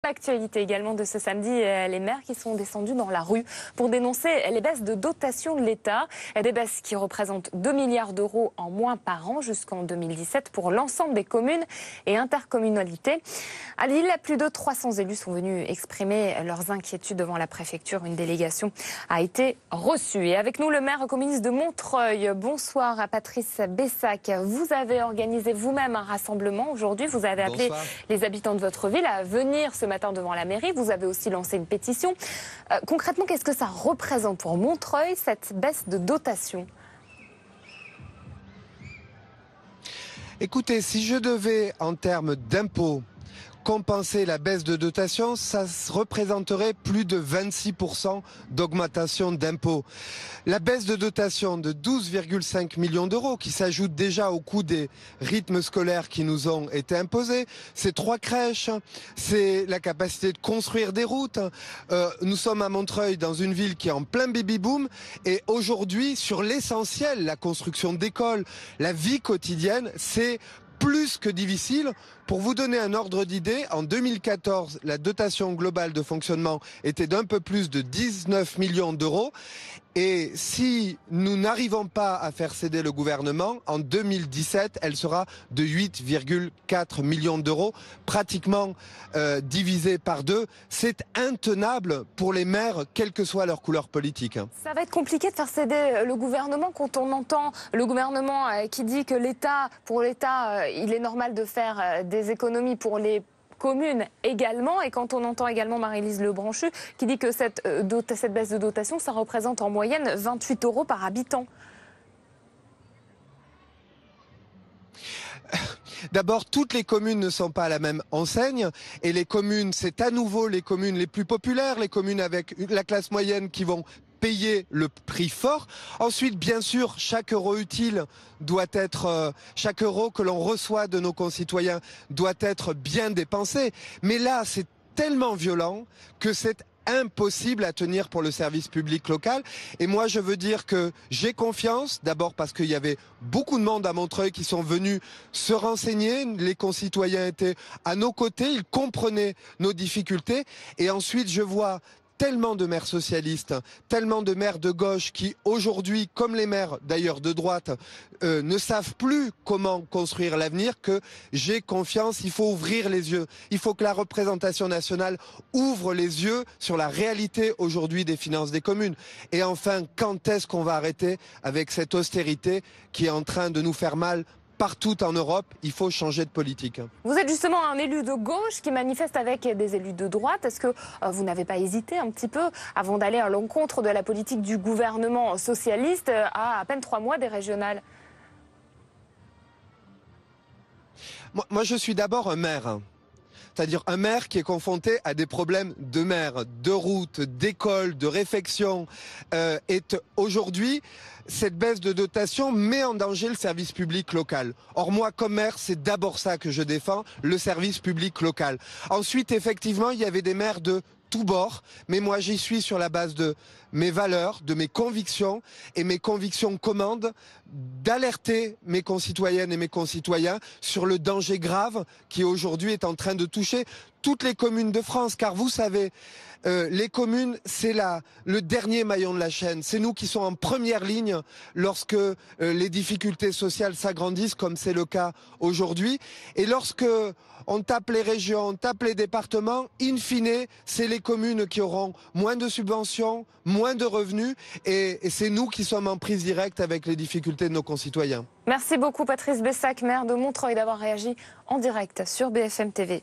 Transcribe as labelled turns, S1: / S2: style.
S1: L'actualité également de ce samedi, les maires qui sont descendus dans la rue pour dénoncer les baisses de dotation de l'État. Des baisses qui représentent 2 milliards d'euros en moins par an jusqu'en 2017 pour l'ensemble des communes et intercommunalités. À Lille, plus de 300 élus sont venus exprimer leurs inquiétudes devant la préfecture. Une délégation a été reçue. Et avec nous, le maire communiste de Montreuil. Bonsoir à Patrice Bessac. Vous avez organisé vous-même un rassemblement aujourd'hui. Vous avez appelé les habitants de votre ville à venir ce matin devant la mairie. Vous avez aussi lancé une pétition. Concrètement, qu'est-ce que ça représente pour Montreuil, cette baisse de dotation ?
S2: Écoutez, si je devais, en termes d'impôts, compenser la baisse de dotation, ça représenterait plus de 26% d'augmentation d'impôts. La baisse de dotation de 12,5 millions d'euros, qui s'ajoute déjà au coût des rythmes scolaires qui nous ont été imposés, c'est 3 crèches, c'est la capacité de construire des routes. Nous sommes à Montreuil, dans une ville qui est en plein baby-boom, et aujourd'hui, sur l'essentiel, la construction d'écoles, la vie quotidienne, c'est plus que difficile. Pour vous donner un ordre d'idée, en 2014, la dotation globale de fonctionnement était d'un peu plus de 19 millions d'euros. Et si nous n'arrivons pas à faire céder le gouvernement, en 2017, elle sera de 8,4 millions d'euros, pratiquement divisée par 2. C'est intenable pour les maires, quelle que soit leur couleur politique.
S1: Ça va être compliqué de faire céder le gouvernement quand on entend le gouvernement qui dit que pour l'État, il est normal de faire des économies pour les communes également, et quand on entend également Marie-Lise Lebranchu qui dit que cette baisse de dotation, ça représente en moyenne 28 euros par habitant.
S2: D'abord, toutes les communes ne sont pas à la même enseigne, et les communes, c'est à nouveau les communes les plus populaires, les communes avec la classe moyenne qui vont payer le prix fort. Ensuite, bien sûr, chaque euro utile doit être, chaque euro que l'on reçoit de nos concitoyens doit être bien dépensé. Mais là, c'est tellement violent que c'est impossible à tenir pour le service public local. Et moi, je veux dire que j'ai confiance, d'abord parce qu'il y avait beaucoup de monde à Montreuil qui sont venus se renseigner. Les concitoyens étaient à nos côtés, ils comprenaient nos difficultés. Et ensuite, je vois tellement de maires socialistes, tellement de maires de gauche qui aujourd'hui, comme les maires d'ailleurs de droite, ne savent plus comment construire l'avenir, que j'ai confiance. Il faut ouvrir les yeux. Il faut que la représentation nationale ouvre les yeux sur la réalité aujourd'hui des finances des communes. Et enfin, quand est-ce qu'on va arrêter avec cette austérité qui est en train de nous faire mal partout en Europe? Il faut changer de politique.
S1: Vous êtes justement un élu de gauche qui manifeste avec des élus de droite. Est-ce que vous n'avez pas hésité un petit peu avant d'aller à l'encontre de la politique du gouvernement socialiste à peine 3 mois des régionales?
S2: Moi, je suis d'abord un maire. C'est-à-dire un maire qui est confronté à des problèmes de mer, de route, d'école, de réfection. Aujourd'hui, cette baisse de dotation met en danger le service public local. Or moi, comme maire, c'est d'abord ça que je défends, le service public local. Ensuite, effectivement, il y avait des maires de tous bords, mais moi j'y suis sur la base de mes valeurs, de mes convictions, et mes convictions commandent d'alerter mes concitoyennes et mes concitoyens sur le danger grave qui aujourd'hui est en train de toucher toutes les communes de France, car vous savez, les communes, c'est le dernier maillon de la chaîne. C'est nous qui sommes en première ligne lorsque les difficultés sociales s'agrandissent, comme c'est le cas aujourd'hui. Et lorsque on tape les régions, on tape les départements, in fine, c'est les communes qui auront moins de subventions, moins de revenus, et c'est nous qui sommes en prise directe avec les difficultés de nos concitoyens.
S1: Merci beaucoup Patrice Bessac, maire de Montreuil, d'avoir réagi en direct sur BFM TV.